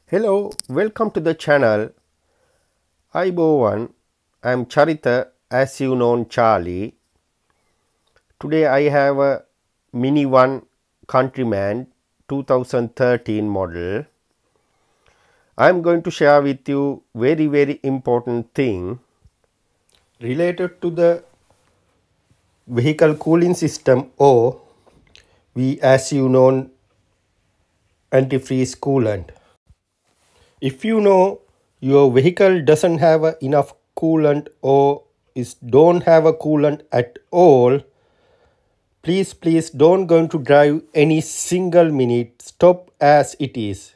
Hello, welcome to the channel. Hi Bowan, I am Charita, as you know Charlie. Today I have a Mini One Countryman 2013 model. I am going to share with you very important thing related to the vehicle cooling system, or we as you know antifreeze coolant. If you know your vehicle doesn't have enough coolant or don't have a coolant at all, please don't going to drive any single minute. Stop as it is,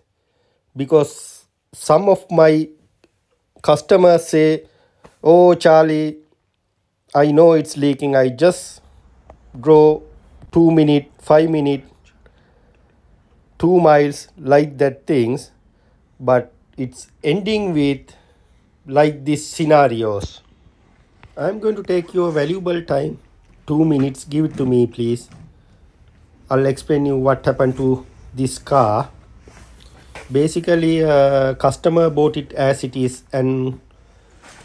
because some of my customers say, oh Charlie, I know it's leaking, I just drove 2 minutes, 5 minutes, 2 miles, like that things, but it's ending with like these scenarios. I'm going to take your valuable time, 2 minutes. Give it to me, please. I'll explain you what happened to this car. Basically, customer bought it as it is, and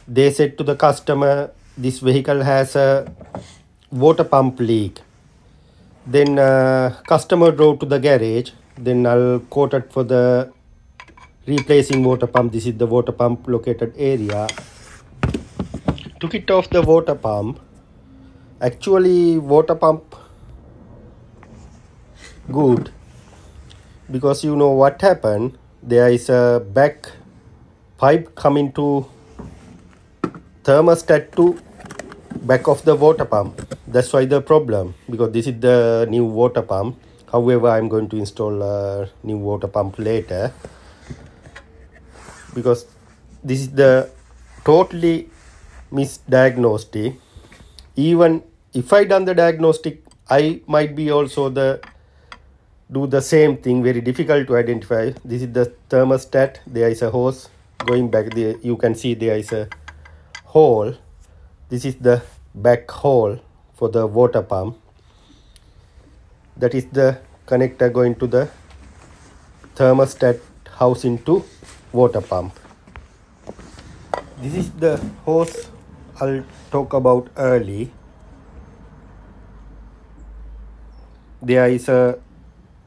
they said to the customer, this vehicle has a water pump leak. Then customer drove to the garage. Then I'll quoted for the replacing water pump. This is the water pump located area. Took it off the water pump. Actually, water pump good, because you know what happened. There is a back pipe coming to thermostat to back of the water pump. That's why the problem, because this is the new water pump. However, I'm going to install a new water pump later, because this is the totally misdiagnostic. Even if I done the diagnostic, I might be also do the same thing. Very difficult to identify. This is the thermostat. There is a hose going back there. You can see there is a hole. This is the back hole for the water pump. That is the connector going to the thermostat house into water pump. This is the hose I'll talk about early. There is a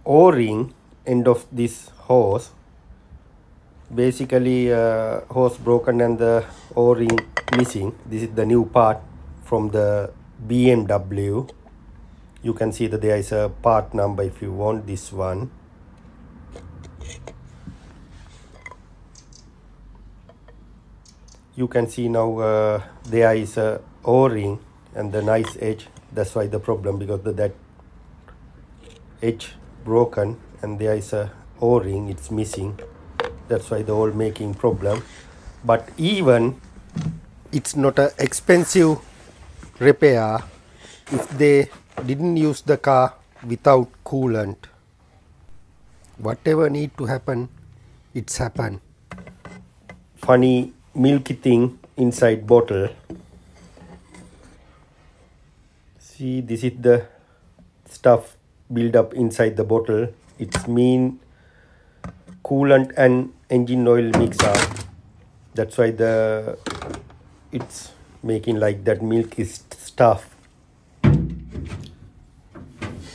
O-ring end of this hose. Basically hose broken and the O-ring missing. This is the new part from the BMW. You can see that there is a part number if you want this one. You can see now there is a O-ring and the nice edge. That's why the problem, because that edge broken and there is a O-ring, it's missing. That's why the whole making problem. But even it's not an expensive repair if they didn't use the car without coolant. Whatever need to happen, it's happened. Funny milky thing inside bottle. See, this is the stuff build up inside the bottle. It's mean coolant and engine oil mix up. That's why it's making like that milky stuff.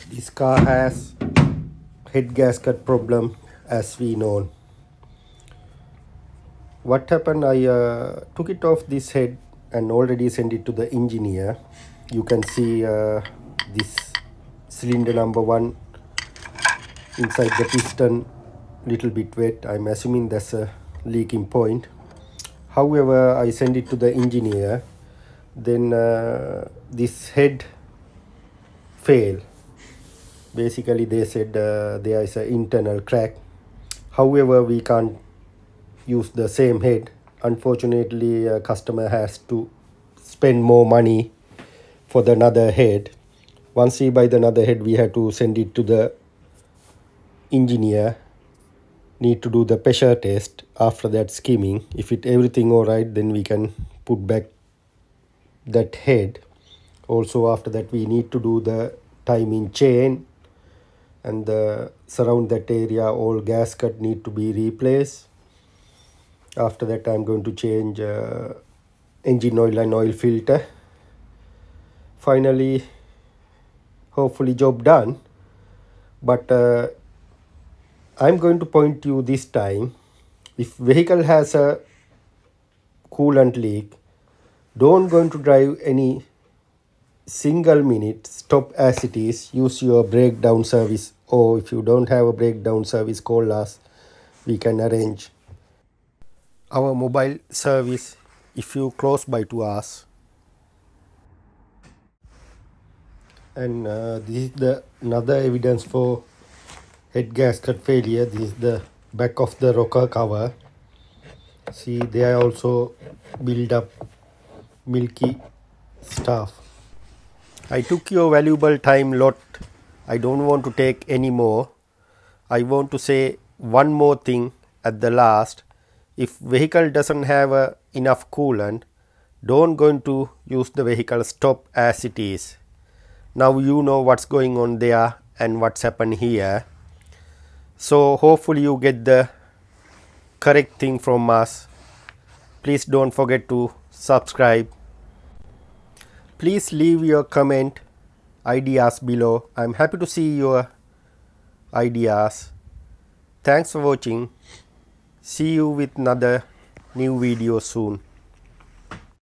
This car has head gasket problem, as we know. What happened, I took it off this head and already sent it to the engineer. You can see this cylinder number 1 inside the piston little bit wet. I'm assuming that's a leaking point. However, I sent it to the engineer. Then this head failed. Basically they said there is an internal crack. However, we can't use the same head. Unfortunately, a customer has to spend more money for the another head. Once we buy the another head, we have to send it to the engineer. Need to do the pressure test. After that, skimming. If everything alright, then we can put back that head. Also after that, we need to do the timing chain, and the surround that area all gasket need to be replaced. After that I'm going to change engine oil and oil filter. Finally, hopefully job done. But I'm going to point you this time, if vehicle has a coolant leak, don't going to drive any single minute, stop as it is, use your breakdown service, or if you don't have a breakdown service, call us, we can arrange our mobile service if you close by to us. And this is the another evidence for head gasket failure. This is the back of the rocker cover. See, they are also build up milky stuff. I took your valuable time lot. I don't want to take any more. I want to say one more thing at the last. If vehicle doesn't have enough coolant, don't going to use the vehicle, stop as it is. Now you know what's going on there and what's happened here. So hopefully you get the correct thing from us. Please don't forget to subscribe. Please leave your comment ideas below. I'm happy to see your ideas. Thanks for watching. See you with another new video soon.